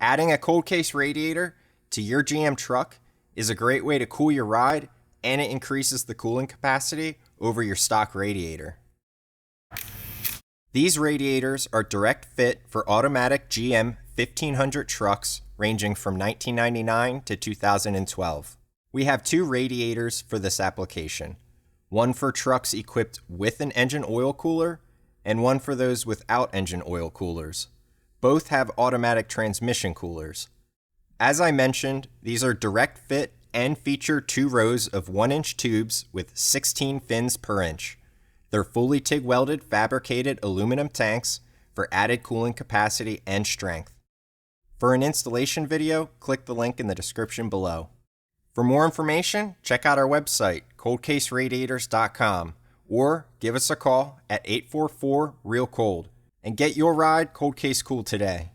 Adding a cold case radiator to your GM truck is a great way to cool your ride, and it increases the cooling capacity over your stock radiator. These radiators are direct fit for automatic GM 1500 trucks ranging from 1999 to 2012. We have two radiators for this application, one for trucks equipped with an engine oil cooler and one for those without engine oil coolers. Both have automatic transmission coolers. As I mentioned, these are direct fit and feature 2 rows of 1-inch tubes with 16 fins per inch. They're fully TIG welded fabricated aluminum tanks for added cooling capacity and strength. For an installation video, click the link in the description below. For more information, check out our website, coldcaseradiators.com, or give us a call at 844-REAL-COLD and get your ride cold case cool today.